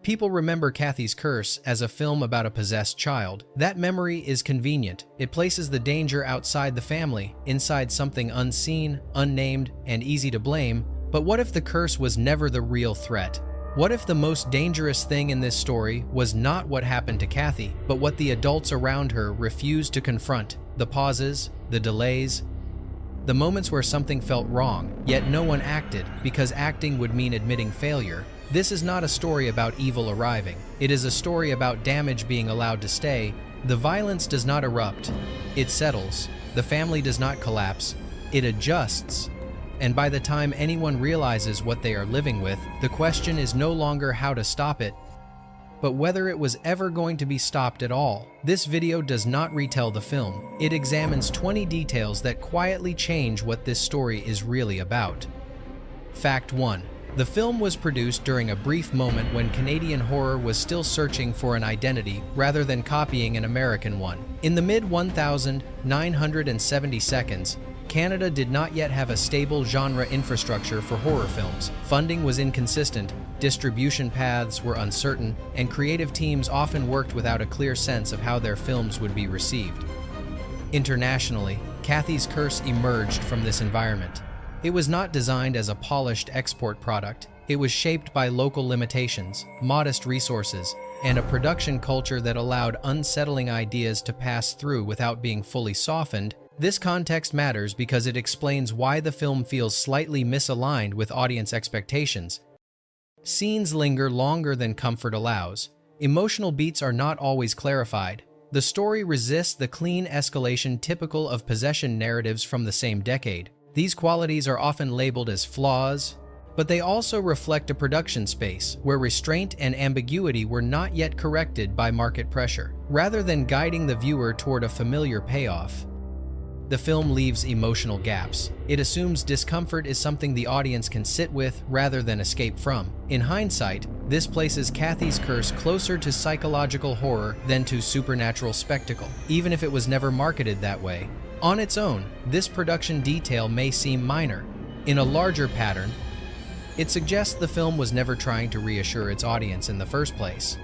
People remember Kathy's Curse as a film about a possessed child. That memory is convenient. It places the danger outside the family, inside something unseen, unnamed, and easy to blame. But what if the curse was never the real threat? What if the most dangerous thing in this story was not what happened to Kathy, but what the adults around her refused to confront? The pauses, the delays, the moments where something felt wrong, yet no one acted, because acting would mean admitting failure. This is not a story about evil arriving. It is a story about damage being allowed to stay. The violence does not erupt. It settles. The family does not collapse. It adjusts. And by the time anyone realizes what they are living with, the question is no longer how to stop it, but whether it was ever going to be stopped at all. This video does not retell the film. It examines 20 details that quietly change what this story is really about. Fact 1. The film was produced during a brief moment when Canadian horror was still searching for an identity rather than copying an American one. In the mid-1970s, Canada did not yet have a stable genre infrastructure for horror films. Funding was inconsistent, distribution paths were uncertain, and creative teams often worked without a clear sense of how their films would be received. Internationally, Kathy's Curse emerged from this environment. It was not designed as a polished export product. It was shaped by local limitations, modest resources, and a production culture that allowed unsettling ideas to pass through without being fully softened. This context matters because it explains why the film feels slightly misaligned with audience expectations. Scenes linger longer than comfort allows. Emotional beats are not always clarified. The story resists the clean escalation typical of possession narratives from the same decade. These qualities are often labeled as flaws, but they also reflect a production space where restraint and ambiguity were not yet corrected by market pressure. Rather than guiding the viewer toward a familiar payoff, the film leaves emotional gaps. It assumes discomfort is something the audience can sit with rather than escape from. In hindsight, this places Kathy's Curse closer to psychological horror than to supernatural spectacle, even if it was never marketed that way. On its own, this production detail may seem minor. In a larger pattern, it suggests the film was never trying to reassure its audience in the first place.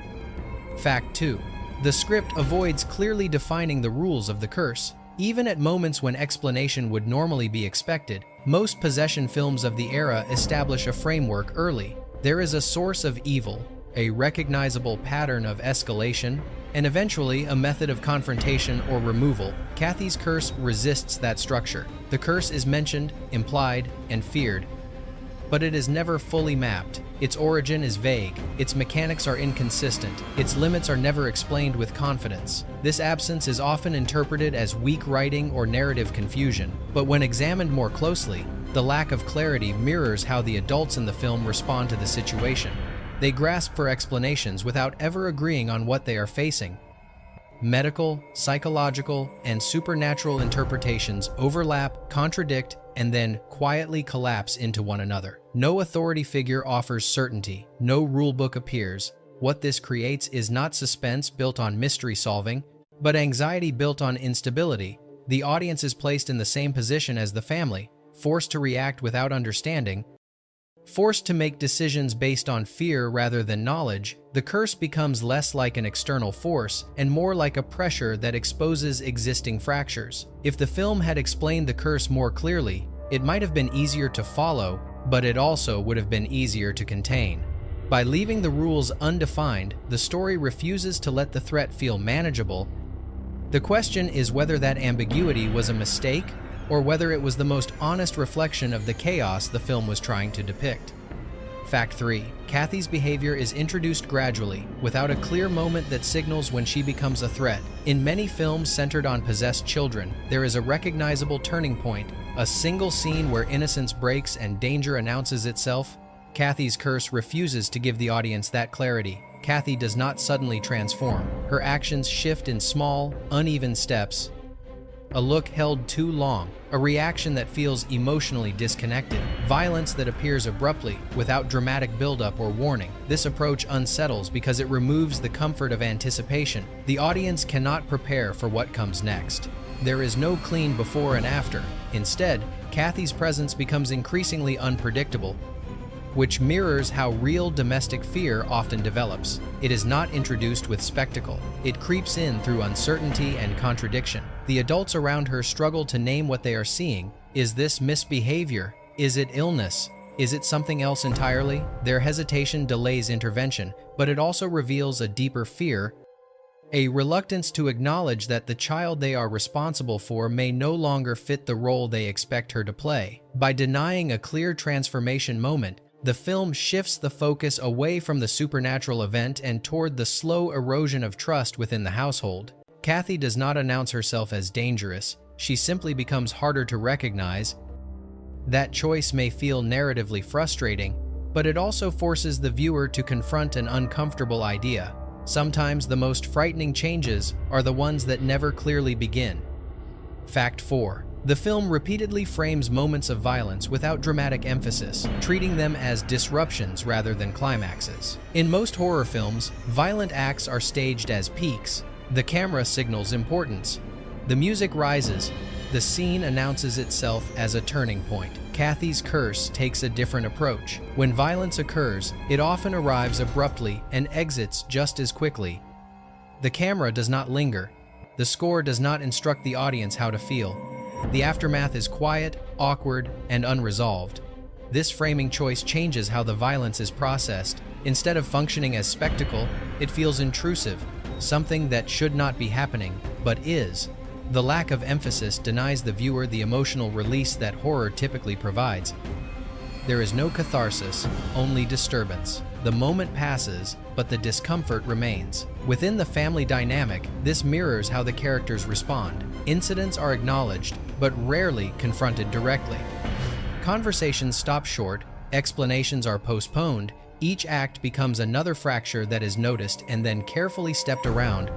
Fact 2. The script avoids clearly defining the rules of the curse. Even at moments when explanation would normally be expected, most possession films of the era establish a framework early. There is a source of evil, a recognizable pattern of escalation, and eventually a method of confrontation or removal. Kathy's Curse resists that structure. The curse is mentioned, implied, and feared, but it is never fully mapped. Its origin is vague, its mechanics are inconsistent, its limits are never explained with confidence. This absence is often interpreted as weak writing or narrative confusion, but when examined more closely, the lack of clarity mirrors how the adults in the film respond to the situation. They grasp for explanations without ever agreeing on what they are facing. Medical, psychological, and supernatural interpretations overlap, contradict, and then quietly collapse into one another. No authority figure offers certainty. No rulebook appears. What this creates is not suspense built on mystery solving, but anxiety built on instability. The audience is placed in the same position as the family, forced to react without understanding, forced to make decisions based on fear rather than knowledge. The curse becomes less like an external force and more like a pressure that exposes existing fractures. If the film had explained the curse more clearly, it might have been easier to follow, but it also would have been easier to contain. By leaving the rules undefined, the story refuses to let the threat feel manageable. The question is whether that ambiguity was a mistake or whether it was the most honest reflection of the chaos the film was trying to depict. Fact 3. Kathy's behavior is introduced gradually, without a clear moment that signals when she becomes a threat. In many films centered on possessed children, there is a recognizable turning point, a single scene where innocence breaks and danger announces itself. Kathy's Curse refuses to give the audience that clarity. Kathy does not suddenly transform. Her actions shift in small, uneven steps. A look held too long, a reaction that feels emotionally disconnected, violence that appears abruptly, without dramatic buildup or warning. This approach unsettles because it removes the comfort of anticipation. The audience cannot prepare for what comes next. There is no clean before and after. Instead, Kathy's presence becomes increasingly unpredictable. which mirrors how real domestic fear often develops. It is not introduced with spectacle. It creeps in through uncertainty and contradiction. The adults around her struggle to name what they are seeing. Is this misbehavior? Is it illness? Is it something else entirely? Their hesitation delays intervention, but it also reveals a deeper fear, a reluctance to acknowledge that the child they are responsible for may no longer fit the role they expect her to play. By denying a clear transformation moment, the film shifts the focus away from the supernatural event and toward the slow erosion of trust within the household. Kathy does not announce herself as dangerous. She simply becomes harder to recognize. That choice may feel narratively frustrating, but it also forces the viewer to confront an uncomfortable idea. Sometimes the most frightening changes are the ones that never clearly begin. Fact 4. The film repeatedly frames moments of violence without dramatic emphasis, treating them as disruptions rather than climaxes. In most horror films, violent acts are staged as peaks. The camera signals importance. The music rises. The scene announces itself as a turning point. Kathy's curse takes a different approach. When violence occurs, it often arrives abruptly and exits just as quickly. The camera does not linger. The score does not instruct the audience how to feel. The aftermath is quiet, awkward, and unresolved. This framing choice changes how the violence is processed. Instead of functioning as spectacle, it feels intrusive, something that should not be happening, but is. The lack of emphasis denies the viewer the emotional release that horror typically provides. There is no catharsis, only disturbance. The moment passes, but the discomfort remains. Within the family dynamic, this mirrors how the characters respond. Incidents are acknowledged, but rarely confronted directly. Conversations stop short, explanations are postponed, each act becomes another fracture that is noticed and then carefully stepped around.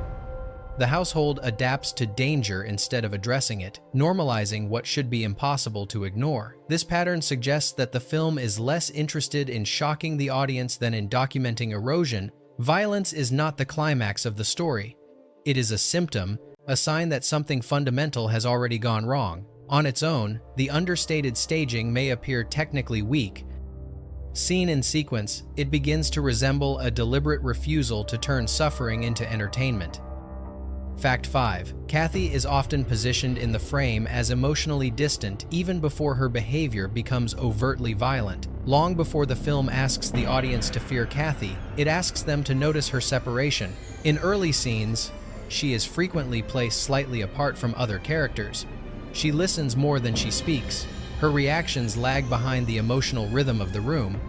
The household adapts to danger instead of addressing it, normalizing what should be impossible to ignore. This pattern suggests that the film is less interested in shocking the audience than in documenting erosion. Violence is not the climax of the story. It is a symptom, a sign that something fundamental has already gone wrong. On its own, the understated staging may appear technically weak. Seen in sequence, it begins to resemble a deliberate refusal to turn suffering into entertainment. Fact 5. Kathy is often positioned in the frame as emotionally distant even before her behavior becomes overtly violent. Long before the film asks the audience to fear Kathy, it asks them to notice her separation. In early scenes, she is frequently placed slightly apart from other characters. She listens more than she speaks. Her reactions lag behind the emotional rhythm of the room.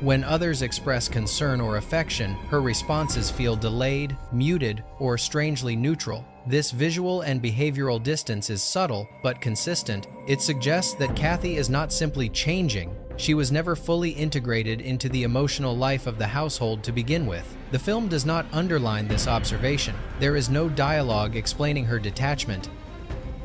When others express concern or affection, her responses feel delayed, muted, or strangely neutral. This visual and behavioral distance is subtle but consistent. It suggests that Kathy is not simply changing. She was never fully integrated into the emotional life of the household to begin with. The film does not underline this observation. There is no dialogue explaining her detachment.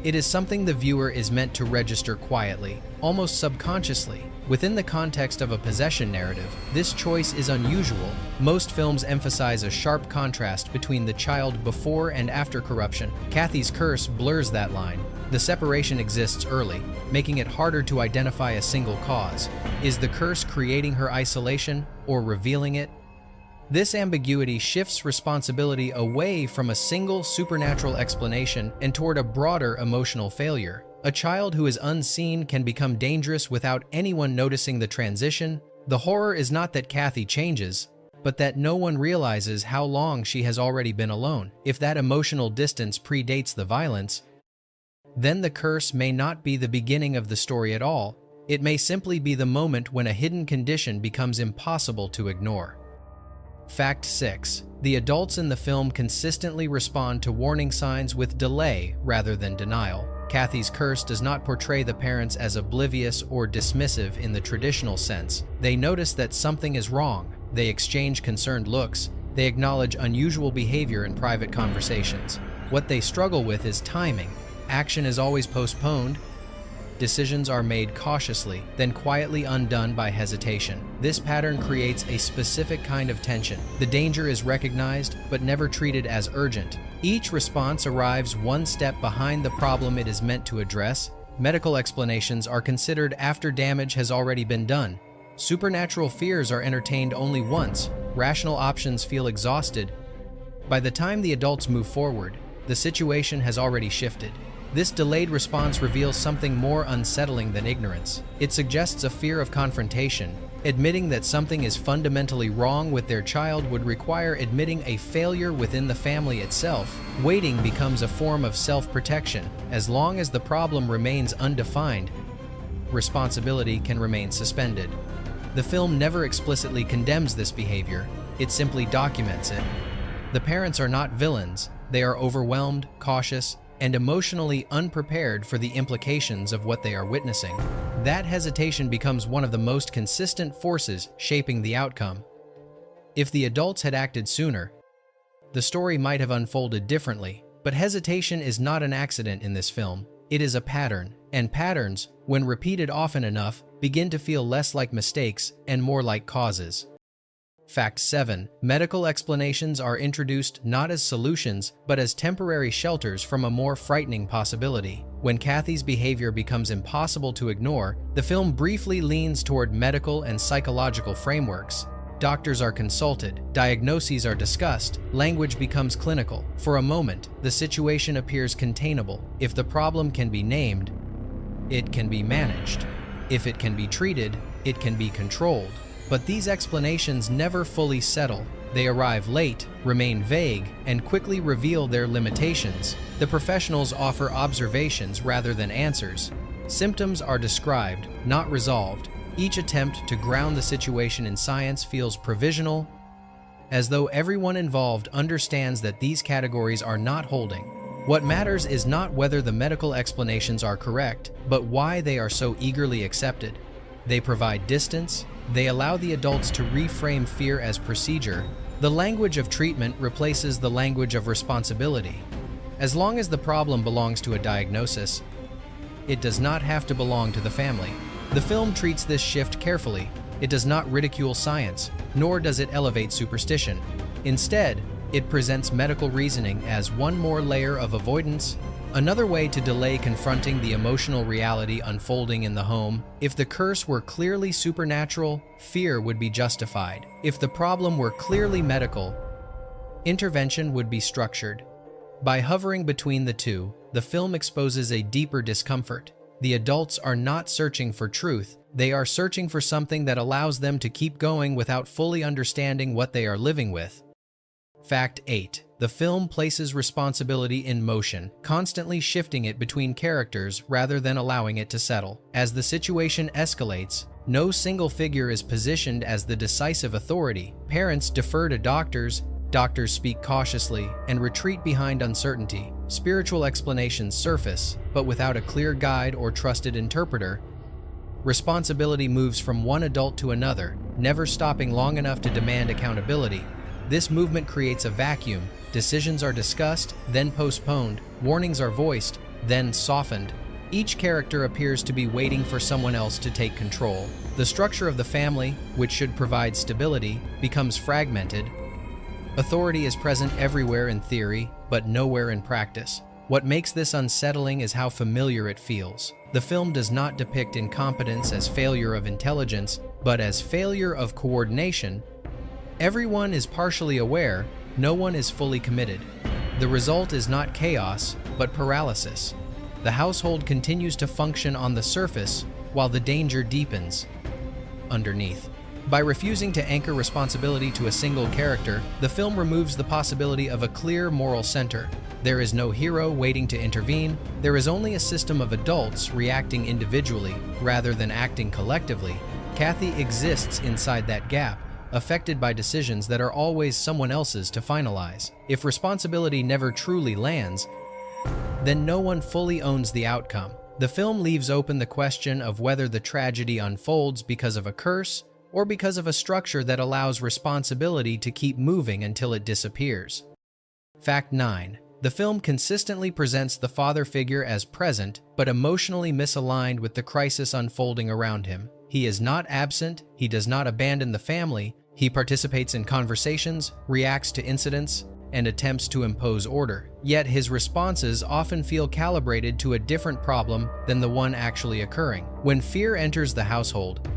It is something the viewer is meant to register quietly, almost subconsciously. Within the context of a possession narrative, this choice is unusual. Most films emphasize a sharp contrast between the child before and after corruption. Kathy's curse blurs that line. The separation exists early, making it harder to identify a single cause. Is the curse creating her isolation or revealing it? This ambiguity shifts responsibility away from a single supernatural explanation and toward a broader emotional failure. A child who is unseen can become dangerous without anyone noticing the transition. The horror is not that Kathy changes, but that no one realizes how long she has already been alone. If that emotional distance predates the violence, then the curse may not be the beginning of the story at all. It may simply be the moment when a hidden condition becomes impossible to ignore. Fact 6. The adults in the film consistently respond to warning signs with delay rather than denial. Kathy's curse does not portray the parents as oblivious or dismissive in the traditional sense. They notice that something is wrong. They exchange concerned looks. They acknowledge unusual behavior in private conversations. What they struggle with is timing. Action is always postponed. Decisions are made cautiously, then quietly undone by hesitation. This pattern creates a specific kind of tension. The danger is recognized, but never treated as urgent. Each response arrives one step behind the problem it is meant to address. Medical explanations are considered after damage has already been done. Supernatural fears are entertained only once, rational options feel exhausted. By the time the adults move forward, the situation has already shifted. This delayed response reveals something more unsettling than ignorance. It suggests a fear of confrontation. Admitting that something is fundamentally wrong with their child would require admitting a failure within the family itself. Waiting becomes a form of self-protection. As long as the problem remains undefined, responsibility can remain suspended. The film never explicitly condemns this behavior, it simply documents it. The parents are not villains, they are overwhelmed, cautious, and emotionally unprepared for the implications of what they are witnessing. That hesitation becomes one of the most consistent forces shaping the outcome. If the adults had acted sooner, the story might have unfolded differently. But hesitation is not an accident in this film. It is a pattern, and patterns, when repeated often enough, begin to feel less like mistakes and more like causes. Fact 7. Medical explanations are introduced not as solutions, but as temporary shelters from a more frightening possibility. When Kathy's behavior becomes impossible to ignore, the film briefly leans toward medical and psychological frameworks. Doctors are consulted, diagnoses are discussed, language becomes clinical. For a moment, the situation appears containable. If the problem can be named, it can be managed. If it can be treated, it can be controlled. But these explanations never fully settle. They arrive late, remain vague, and quickly reveal their limitations. The professionals offer observations rather than answers. Symptoms are described, not resolved. Each attempt to ground the situation in science feels provisional, as though everyone involved understands that these categories are not holding. What matters is not whether the medical explanations are correct, but why they are so eagerly accepted. They provide distance. They allow the adults to reframe fear as procedure. The language of treatment replaces the language of responsibility. As long as the problem belongs to a diagnosis, it does not have to belong to the family. The film treats this shift carefully. It does not ridicule science, nor does it elevate superstition. Instead, it presents medical reasoning as one more layer of avoidance, another way to delay confronting the emotional reality unfolding in the home. If the curse were clearly supernatural, fear would be justified. If the problem were clearly medical, intervention would be structured. By hovering between the two, the film exposes a deeper discomfort. The adults are not searching for truth, they are searching for something that allows them to keep going without fully understanding what they are living with. Fact 8. The film places responsibility in motion, constantly shifting it between characters rather than allowing it to settle. As the situation escalates, no single figure is positioned as the decisive authority. Parents defer to doctors, doctors speak cautiously, and retreat behind uncertainty. Spiritual explanations surface, but without a clear guide or trusted interpreter. Responsibility moves from one adult to another, never stopping long enough to demand accountability. This movement creates a vacuum. Decisions are discussed, then postponed. Warnings are voiced, then softened. Each character appears to be waiting for someone else to take control. The structure of the family, which should provide stability, becomes fragmented. Authority is present everywhere in theory, but nowhere in practice. What makes this unsettling is how familiar it feels. The film does not depict incompetence as failure of intelligence, but as failure of coordination. Everyone is partially aware, no one is fully committed. The result is not chaos, but paralysis. The household continues to function on the surface while the danger deepens underneath. By refusing to anchor responsibility to a single character, the film removes the possibility of a clear moral center. There is no hero waiting to intervene. There is only a system of adults reacting individually rather than acting collectively. Kathy exists inside that gap, affected by decisions that are always someone else's to finalize. If responsibility never truly lands, then no one fully owns the outcome. The film leaves open the question of whether the tragedy unfolds because of a curse or because of a structure that allows responsibility to keep moving until it disappears. Fact 9. The film consistently presents the father figure as present, but emotionally misaligned with the crisis unfolding around him. He is not absent, he does not abandon the family, he participates in conversations, reacts to incidents, and attempts to impose order. Yet his responses often feel calibrated to a different problem than the one actually occurring. When fear enters the household,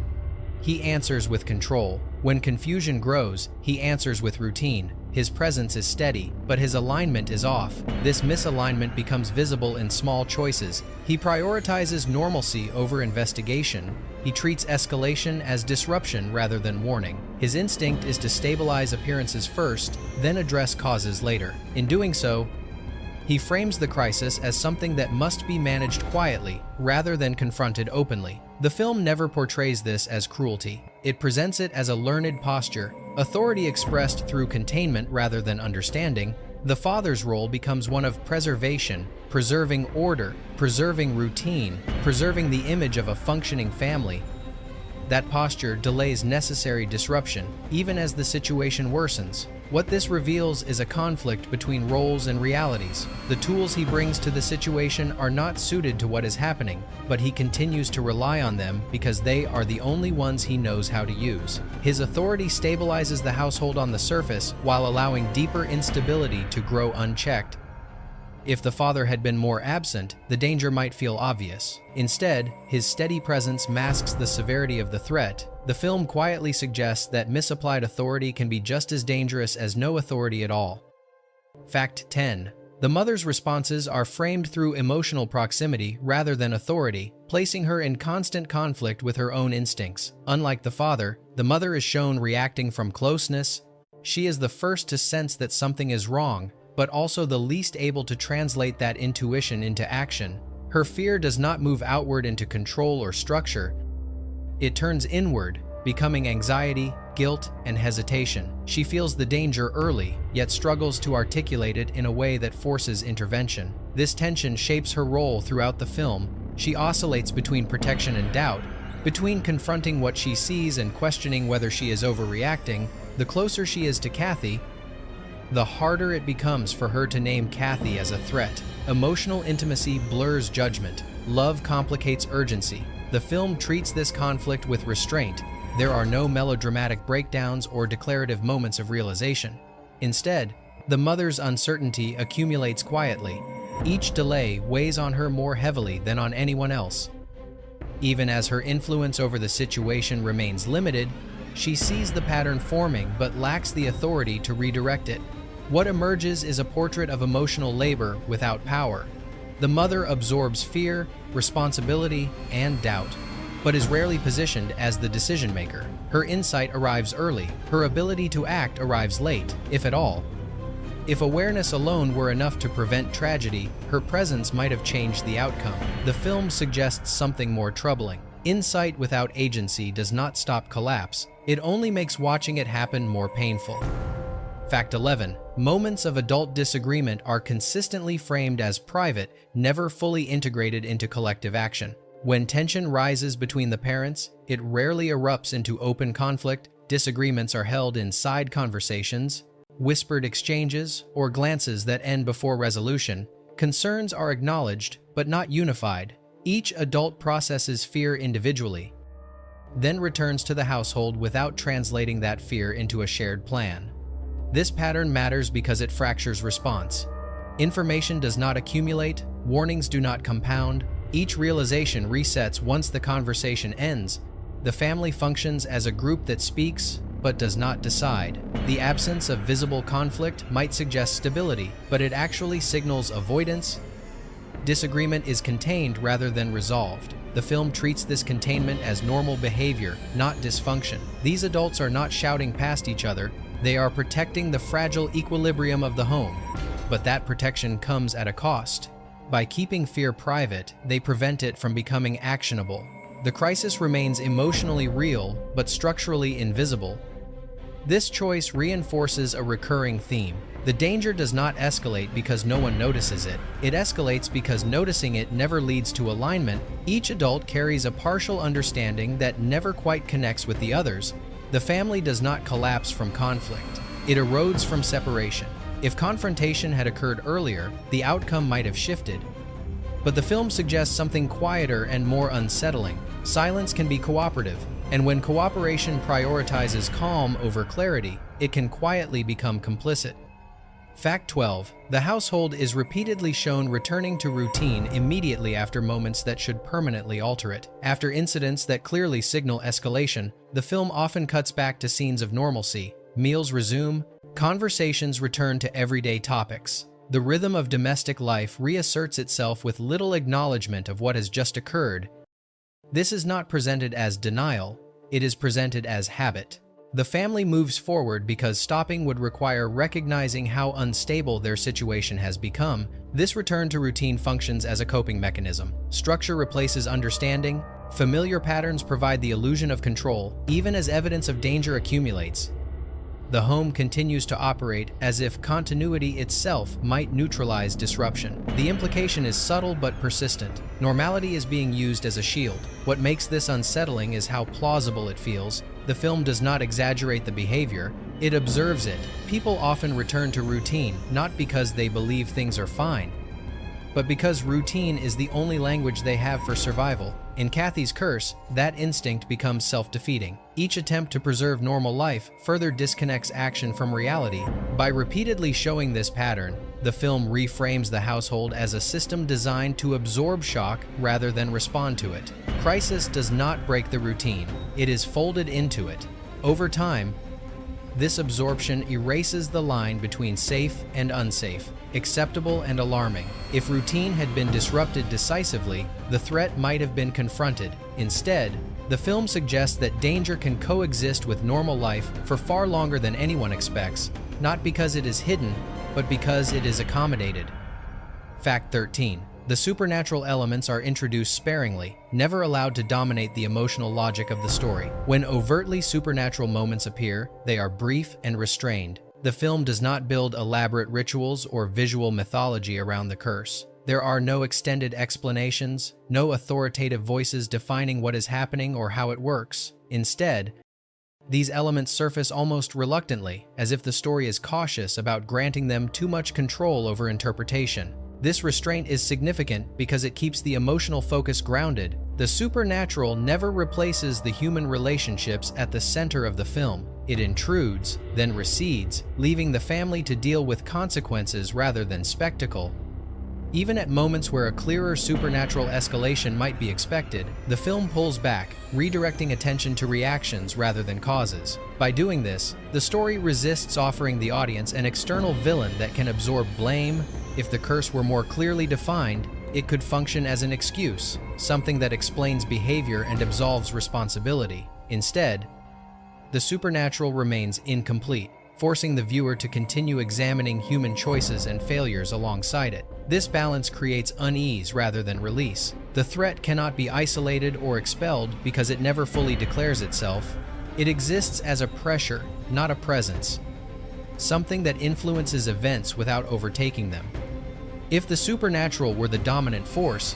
he answers with control. When confusion grows, he answers with routine. His presence is steady, but his alignment is off. This misalignment becomes visible in small choices. He prioritizes normalcy over investigation. He treats escalation as disruption rather than warning. His instinct is to stabilize appearances first, then address causes later. In doing so, he frames the crisis as something that must be managed quietly, rather than confronted openly. The film never portrays this as cruelty. It presents it as a learned posture, authority expressed through containment rather than understanding. The father's role becomes one of preservation, preserving order, preserving routine, preserving the image of a functioning family. That posture delays necessary disruption, even as the situation worsens. What this reveals is a conflict between roles and realities. The tools he brings to the situation are not suited to what is happening, but he continues to rely on them because they are the only ones he knows how to use. His authority stabilizes the household on the surface while allowing deeper instability to grow unchecked. If the father had been more absent, the danger might feel obvious. Instead, his steady presence masks the severity of the threat. The film quietly suggests that misapplied authority can be just as dangerous as no authority at all. Fact 10. The mother's responses are framed through emotional proximity rather than authority, placing her in constant conflict with her own instincts. Unlike the father, the mother is shown reacting from closeness. She is the first to sense that something is wrong, but also the least able to translate that intuition into action. Her fear does not move outward into control or structure. It turns inward, becoming anxiety, guilt, and hesitation. She feels the danger early, yet struggles to articulate it in a way that forces intervention. This tension shapes her role throughout the film. She oscillates between protection and doubt, between confronting what she sees and questioning whether she is overreacting. The closer she is to Kathy, the harder it becomes for her to name Kathy as a threat. Emotional intimacy blurs judgment. Love complicates urgency. The film treats this conflict with restraint. There are no melodramatic breakdowns or declarative moments of realization. Instead, the mother's uncertainty accumulates quietly. Each delay weighs on her more heavily than on anyone else. Even as her influence over the situation remains limited, she sees the pattern forming but lacks the authority to redirect it. What emerges is a portrait of emotional labor without power. The mother absorbs fear, responsibility, and doubt, but is rarely positioned as the decision-maker. Her insight arrives early. Her ability to act arrives late, if at all. If awareness alone were enough to prevent tragedy, her presence might have changed the outcome. The film suggests something more troubling. Insight without agency does not stop collapse. It only makes watching it happen more painful. Fact 11. Moments of adult disagreement are consistently framed as private, never fully integrated into collective action. When tension rises between the parents, it rarely erupts into open conflict. Disagreements are held in side conversations, whispered exchanges, or glances that end before resolution. Concerns are acknowledged, but not unified. Each adult processes fear individually, then returns to the household without translating that fear into a shared plan. This pattern matters because it fractures response. Information does not accumulate, warnings do not compound. Each realization resets once the conversation ends. The family functions as a group that speaks, but does not decide. The absence of visible conflict might suggest stability, but it actually signals avoidance. Disagreement is contained rather than resolved. The film treats this containment as normal behavior, not dysfunction. These adults are not shouting past each other. They are protecting the fragile equilibrium of the home. But that protection comes at a cost. By keeping fear private, they prevent it from becoming actionable. The crisis remains emotionally real, but structurally invisible. This choice reinforces a recurring theme. The danger does not escalate because no one notices it. It escalates because noticing it never leads to alignment. Each adult carries a partial understanding that never quite connects with the others. The family does not collapse from conflict. It erodes from separation. If confrontation had occurred earlier, the outcome might have shifted. But the film suggests something quieter and more unsettling. Silence can be cooperative, and when cooperation prioritizes calm over clarity, it can quietly become complicit. Fact 12. The household is repeatedly shown returning to routine immediately after moments that should permanently alter it. After incidents that clearly signal escalation, the film often cuts back to scenes of normalcy. Meals resume, conversations return to everyday topics. The rhythm of domestic life reasserts itself with little acknowledgement of what has just occurred. This is not presented as denial, it is presented as habit. The family moves forward because stopping would require recognizing how unstable their situation has become. This return to routine functions as a coping mechanism. Structure replaces understanding. Familiar patterns provide the illusion of control, even as evidence of danger accumulates. The home continues to operate as if continuity itself might neutralize disruption. The implication is subtle but persistent. Normality is being used as a shield. What makes this unsettling is how plausible it feels. The film does not exaggerate the behavior, it observes it. People often return to routine, not because they believe things are fine, but because routine is the only language they have for survival. In Kathy's Curse, that instinct becomes self-defeating. Each attempt to preserve normal life further disconnects action from reality. By repeatedly showing this pattern, the film reframes the household as a system designed to absorb shock rather than respond to it. Crisis does not break the routine, it is folded into it. Over time, this absorption erases the line between safe and unsafe, acceptable and alarming. If routine had been disrupted decisively, the threat might have been confronted. Instead, the film suggests that danger can coexist with normal life for far longer than anyone expects, not because it is hidden, but because it is accommodated. Fact 13. The supernatural elements are introduced sparingly, never allowed to dominate the emotional logic of the story. When overtly supernatural moments appear, they are brief and restrained. The film does not build elaborate rituals or visual mythology around the curse. There are no extended explanations, no authoritative voices defining what is happening or how it works. Instead, these elements surface almost reluctantly, as if the story is cautious about granting them too much control over interpretation. This restraint is significant because it keeps the emotional focus grounded. The supernatural never replaces the human relationships at the center of the film. It intrudes, then recedes, leaving the family to deal with consequences rather than spectacle. Even at moments where a clearer supernatural escalation might be expected, the film pulls back, redirecting attention to reactions rather than causes. By doing this, the story resists offering the audience an external villain that can absorb blame. If the curse were more clearly defined, it could function as an excuse, something that explains behavior and absolves responsibility. Instead, the supernatural remains incomplete, forcing the viewer to continue examining human choices and failures alongside it. This balance creates unease rather than release. The threat cannot be isolated or expelled because it never fully declares itself. It exists as a pressure, not a presence, something that influences events without overtaking them. If the supernatural were the dominant force,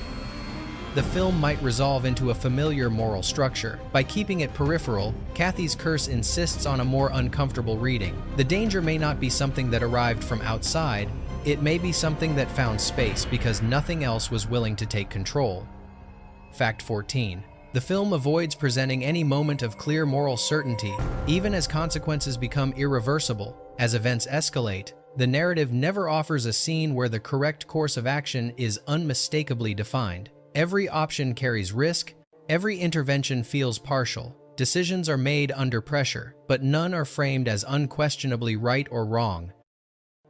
the film might resolve into a familiar moral structure. By keeping it peripheral, Kathy's Curse insists on a more uncomfortable reading. The danger may not be something that arrived from outside, it may be something that found space because nothing else was willing to take control. Fact 14. The film avoids presenting any moment of clear moral certainty, even as consequences become irreversible. As events escalate, the narrative never offers a scene where the correct course of action is unmistakably defined. Every option carries risk, every intervention feels partial. Decisions are made under pressure, but none are framed as unquestionably right or wrong.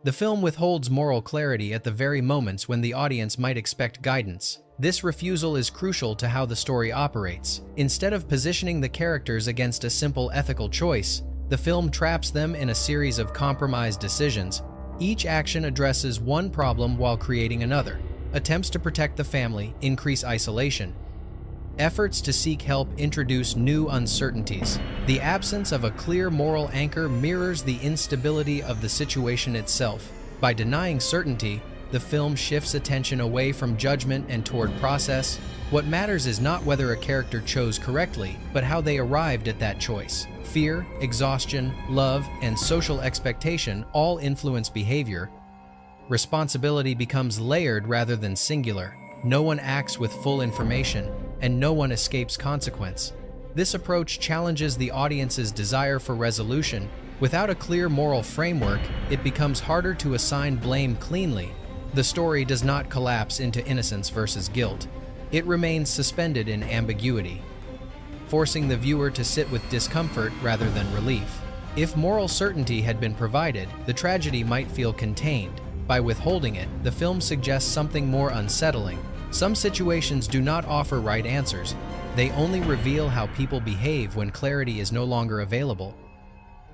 The film withholds moral clarity at the very moments when the audience might expect guidance. This refusal is crucial to how the story operates. Instead of positioning the characters against a simple ethical choice, the film traps them in a series of compromised decisions. Each action addresses one problem while creating another. Attempts to protect the family increase isolation. Efforts to seek help introduce new uncertainties. The absence of a clear moral anchor mirrors the instability of the situation itself. By denying certainty, the film shifts attention away from judgment and toward process. What matters is not whether a character chose correctly, but how they arrived at that choice. Fear, exhaustion, love, and social expectation all influence behavior. Responsibility becomes layered rather than singular. No one acts with full information, and no one escapes consequence. This approach challenges the audience's desire for resolution, Without a clear moral framework, it becomes harder to assign blame cleanly. The story does not collapse into innocence versus guilt. It remains suspended in ambiguity, forcing the viewer to sit with discomfort rather than relief. If moral certainty had been provided, the tragedy might feel contained. By withholding it, the film suggests something more unsettling. Some situations do not offer right answers. They only reveal how people behave when clarity is no longer available.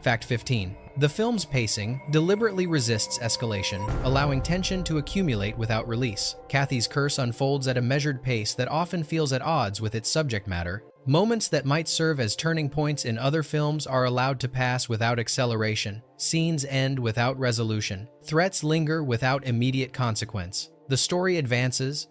Fact 15. The film's pacing deliberately resists escalation, allowing tension to accumulate without release. Kathy's curse unfolds at a measured pace that often feels at odds with its subject matter. Moments that might serve as turning points in other films are allowed to pass without acceleration. Scenes end without resolution. Threats linger without immediate consequence. The story advances,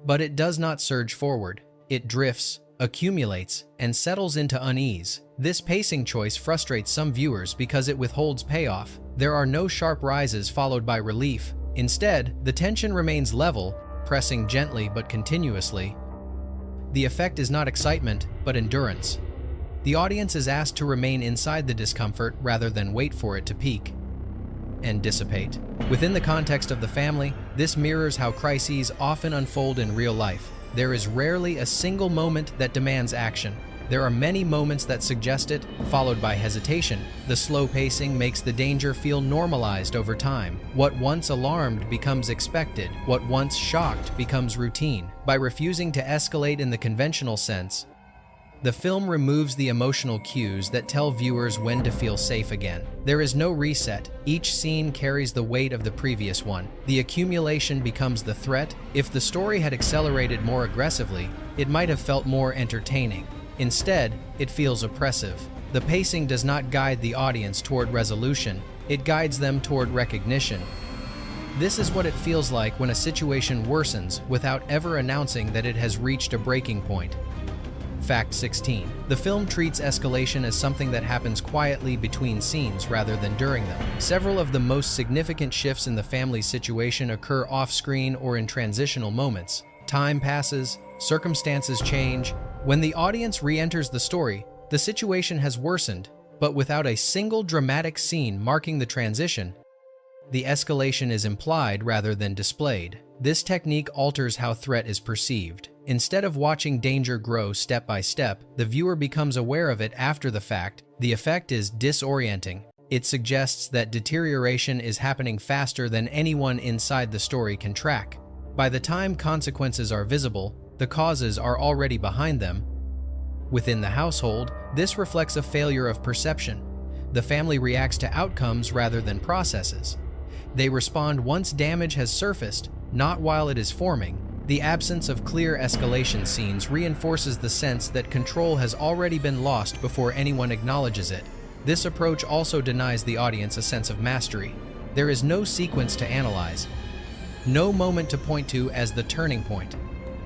but it does not surge forward. It drifts, accumulates, and settles into unease. This pacing choice frustrates some viewers because it withholds payoff. There are no sharp rises followed by relief. Instead, the tension remains level, pressing gently but continuously. The effect is not excitement, but endurance. The audience is asked to remain inside the discomfort rather than wait for it to peak and dissipate. Within the context of the family, this mirrors how crises often unfold in real life. There is rarely a single moment that demands action. There are many moments that suggest it, followed by hesitation. The slow pacing makes the danger feel normalized over time. What once alarmed becomes expected. What once shocked becomes routine. By refusing to escalate in the conventional sense, the film removes the emotional cues that tell viewers when to feel safe again. There is no reset. Each scene carries the weight of the previous one. The accumulation becomes the threat. If the story had accelerated more aggressively, it might have felt more entertaining. Instead, it feels oppressive. The pacing does not guide the audience toward resolution, it guides them toward recognition. This is what it feels like when a situation worsens without ever announcing that it has reached a breaking point. Fact 16. The film treats escalation as something that happens quietly between scenes rather than during them. Several of the most significant shifts in the family's situation occur off-screen or in transitional moments. Time passes, circumstances change. When the audience re-enters the story, the situation has worsened, but without a single dramatic scene marking the transition. The escalation is implied rather than displayed. This technique alters how threat is perceived. Instead of watching danger grow step by step, the viewer becomes aware of it after the fact. The effect is disorienting. It suggests that deterioration is happening faster than anyone inside the story can track. By the time consequences are visible, the causes are already behind them. Within the household, this reflects a failure of perception. The family reacts to outcomes rather than processes. They respond once damage has surfaced, not while it is forming. The absence of clear escalation scenes reinforces the sense that control has already been lost before anyone acknowledges it. This approach also denies the audience a sense of mastery. There is no sequence to analyze, no moment to point to as the turning point.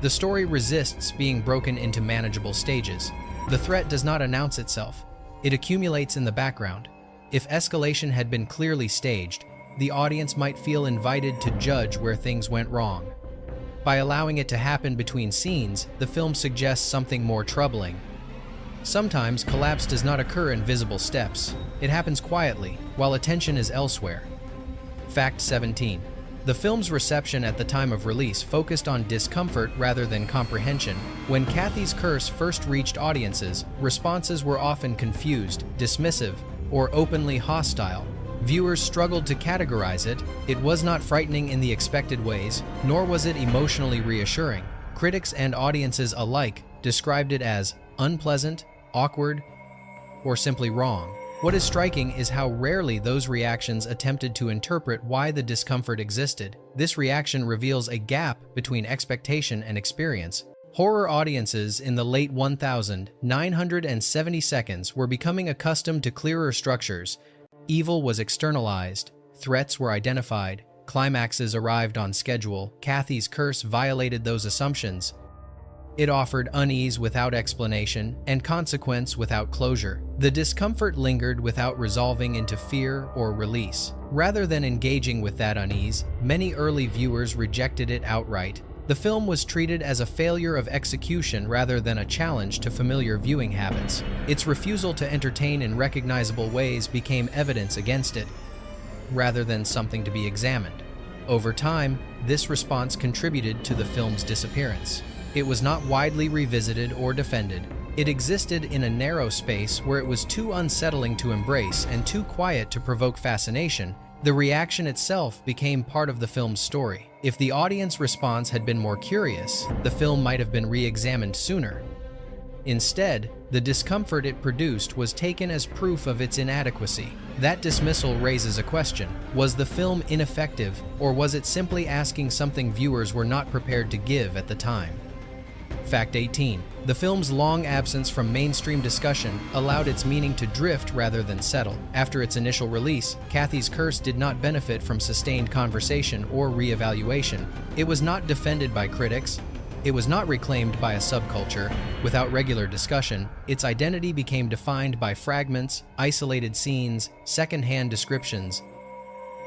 The story resists being broken into manageable stages. The threat does not announce itself. It accumulates in the background. If escalation had been clearly staged, the audience might feel invited to judge where things went wrong. By allowing it to happen between scenes, the film suggests something more troubling. Sometimes collapse does not occur in visible steps. It happens quietly, while attention is elsewhere. Fact 17. The film's reception at the time of release focused on discomfort rather than comprehension. When Kathy's curse first reached audiences, responses were often confused, dismissive, or openly hostile. Viewers struggled to categorize it. It was not frightening in the expected ways, nor was it emotionally reassuring. Critics and audiences alike described it as unpleasant, awkward, or simply wrong. What is striking is how rarely those reactions attempted to interpret why the discomfort existed. This reaction reveals a gap between expectation and experience. Horror audiences in the late 1970s were becoming accustomed to clearer structures. Evil was externalized, threats were identified, climaxes arrived on schedule. Kathy's curse violated those assumptions. It offered unease without explanation and consequence without closure. The discomfort lingered without resolving into fear or release. Rather than engaging with that unease, many early viewers rejected it outright. The film was treated as a failure of execution rather than a challenge to familiar viewing habits. Its refusal to entertain in recognizable ways became evidence against it, rather than something to be examined. Over time, this response contributed to the film's disappearance. It was not widely revisited or defended. It existed in a narrow space where it was too unsettling to embrace and too quiet to provoke fascination. The reaction itself became part of the film's story. If the audience response had been more curious, the film might have been re-examined sooner. Instead, the discomfort it produced was taken as proof of its inadequacy. That dismissal raises a question. Was the film ineffective, or was it simply asking something viewers were not prepared to give at the time? Fact 18. The film's long absence from mainstream discussion allowed its meaning to drift rather than settle. After its initial release, Kathy's Curse did not benefit from sustained conversation or re-evaluation. It was not defended by critics. It was not reclaimed by a subculture. Without regular discussion, its identity became defined by fragments, isolated scenes, second-hand descriptions,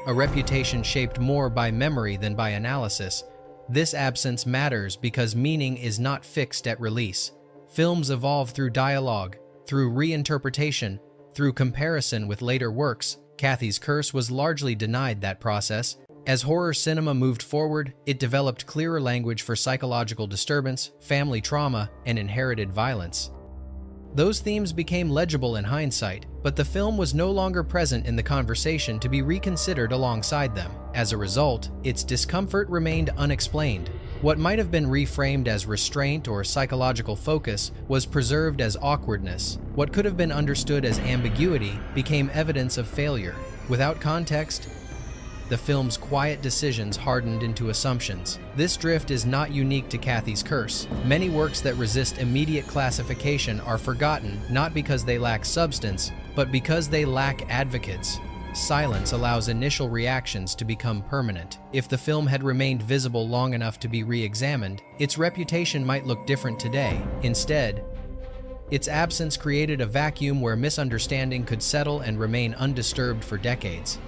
a reputation shaped more by memory than by analysis. This absence matters because meaning is not fixed at release. Films evolve through dialogue, through reinterpretation, through comparison with later works. Kathy's Curse was largely denied that process. As horror cinema moved forward, it developed clearer language for psychological disturbance, family trauma, and inherited violence. Those themes became legible in hindsight, but the film was no longer present in the conversation to be reconsidered alongside them. As a result, its discomfort remained unexplained. What might have been reframed as restraint or psychological focus was preserved as awkwardness. What could have been understood as ambiguity became evidence of failure. Without context, the film's quiet decisions hardened into assumptions. This drift is not unique to Kathy's Curse. Many works that resist immediate classification are forgotten not because they lack substance, but because they lack advocates. Silence allows initial reactions to become permanent. If the film had remained visible long enough to be re-examined, its reputation might look different today. Instead, its absence created a vacuum where misunderstanding could settle and remain undisturbed for decades.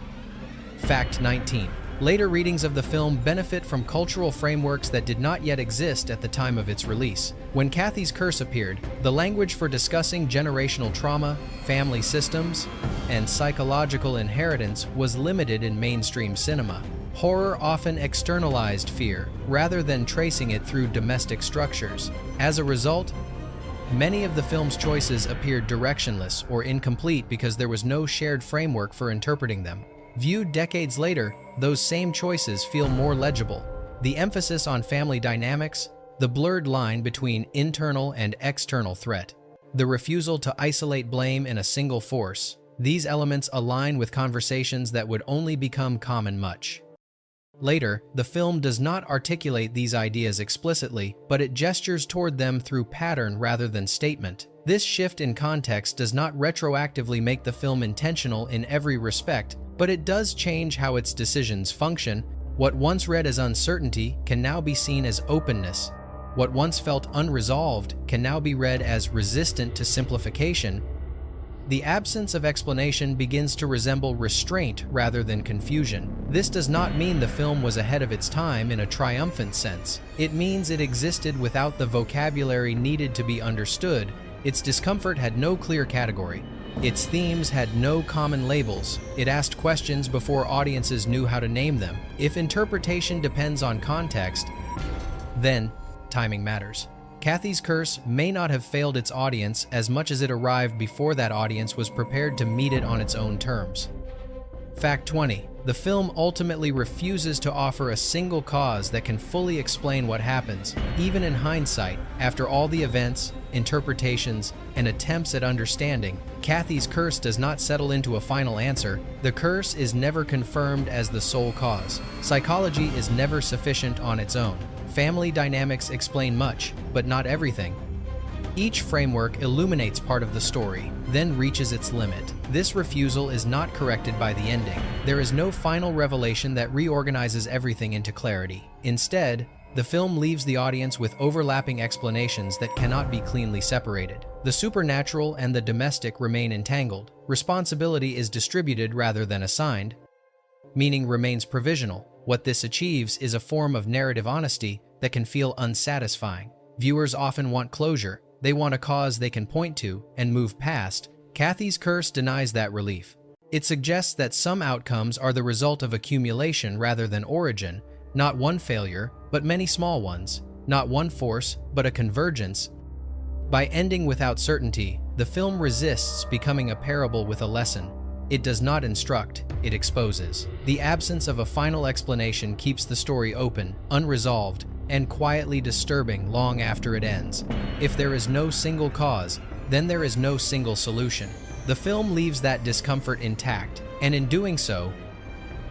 Fact 19. Later readings of the film benefit from cultural frameworks that did not yet exist at the time of its release. When Kathy's Curse appeared, the language for discussing generational trauma, family systems, and psychological inheritance was limited in mainstream cinema. Horror often externalized fear, rather than tracing it through domestic structures. As a result, many of the film's choices appeared directionless or incomplete because there was no shared framework for interpreting them. Viewed decades later, those same choices feel more legible. The emphasis on family dynamics, the blurred line between internal and external threat, the refusal to isolate blame in a single force, these elements align with conversations that would only become common much later. The film does not articulate these ideas explicitly, but it gestures toward them through pattern rather than statement. This shift in context does not retroactively make the film intentional in every respect, but it does change how its decisions function. What once read as uncertainty can now be seen as openness. What once felt unresolved can now be read as resistant to simplification. The absence of explanation begins to resemble restraint rather than confusion. This does not mean the film was ahead of its time in a triumphant sense. It means it existed without the vocabulary needed to be understood. Its discomfort had no clear category. Its themes had no common labels. It asked questions before audiences knew how to name them. If interpretation depends on context, then timing matters. Kathy's Curse may not have failed its audience as much as it arrived before that audience was prepared to meet it on its own terms. Fact 20. The film ultimately refuses to offer a single cause that can fully explain what happens. Even in hindsight, after all the events, interpretations, and attempts at understanding, Kathy's Curse does not settle into a final answer. The curse is never confirmed as the sole cause. Psychology is never sufficient on its own. Family dynamics explain much, but not everything. Each framework illuminates part of the story, then reaches its limit. This refusal is not corrected by the ending. There is no final revelation that reorganizes everything into clarity. Instead, the film leaves the audience with overlapping explanations that cannot be cleanly separated. The supernatural and the domestic remain entangled. Responsibility is distributed rather than assigned. Meaning remains provisional. What this achieves is a form of narrative honesty, that can feel unsatisfying. Viewers often want closure. They want a cause they can point to and move past. Kathy's Curse denies that relief. It suggests that some outcomes are the result of accumulation rather than origin, not one failure, but many small ones, not one force, but a convergence. By ending without certainty, the film resists becoming a parable with a lesson. It does not instruct, it exposes. The absence of a final explanation keeps the story open, unresolved, and quietly disturbing long after it ends. If there is no single cause, then there is no single solution. The film leaves that discomfort intact, and in doing so,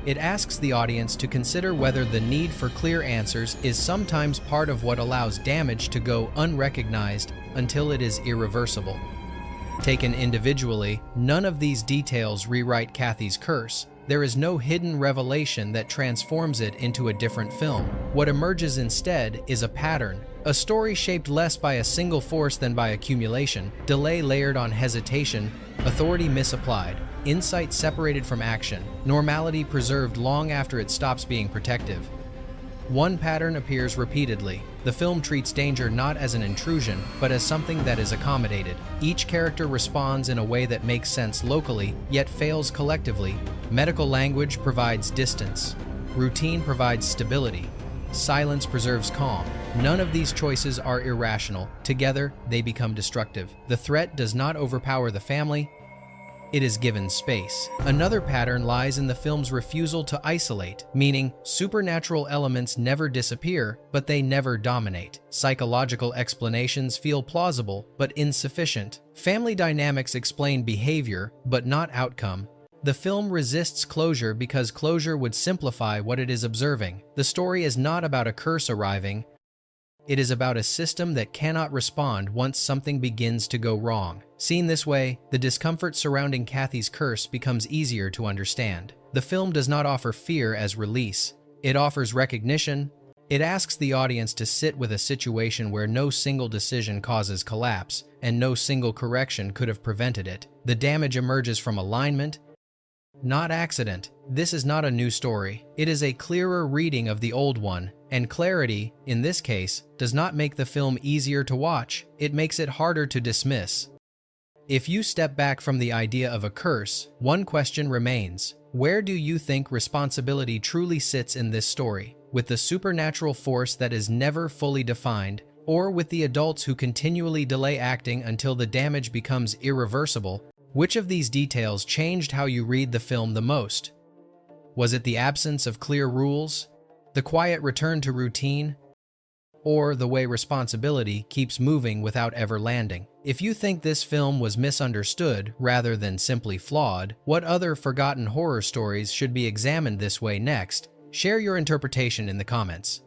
it asks the audience to consider whether the need for clear answers is sometimes part of what allows damage to go unrecognized until it is irreversible. Taken individually, none of these details rewrite Kathy's Curse. There is no hidden revelation that transforms it into a different film. What emerges instead is a pattern, a story shaped less by a single force than by accumulation, delay layered on hesitation, authority misapplied, insight separated from action, normality preserved long after it stops being protective. One pattern appears repeatedly. The film treats danger not as an intrusion, but as something that is accommodated. Each character responds in a way that makes sense locally, yet fails collectively. Medical language provides distance. Routine provides stability. Silence preserves calm. None of these choices are irrational. Together, they become destructive. The threat does not overpower the family. It is given space. Another pattern lies in the film's refusal to isolate, meaning supernatural elements never disappear, but they never dominate. Psychological explanations feel plausible, but insufficient. Family dynamics explain behavior, but not outcome. The film resists closure because closure would simplify what it is observing. The story is not about a curse arriving. It is about a system that cannot respond once something begins to go wrong. Seen this way, the discomfort surrounding Kathy's Curse becomes easier to understand. The film does not offer fear as release. It offers recognition. It asks the audience to sit with a situation where no single decision causes collapse, and no single correction could have prevented it. The damage emerges from alignment, not accident. This is not a new story. It is a clearer reading of the old one, and clarity, in this case, does not make the film easier to watch. It makes it harder to dismiss. If you step back from the idea of a curse, one question remains. Where do you think responsibility truly sits in this story? With the supernatural force that is never fully defined, or with the adults who continually delay acting until the damage becomes irreversible? Which of these details changed how you read the film the most? Was it the absence of clear rules, the quiet return to routine, or the way responsibility keeps moving without ever landing? If you think this film was misunderstood rather than simply flawed, what other forgotten horror stories should be examined this way next? Share your interpretation in the comments.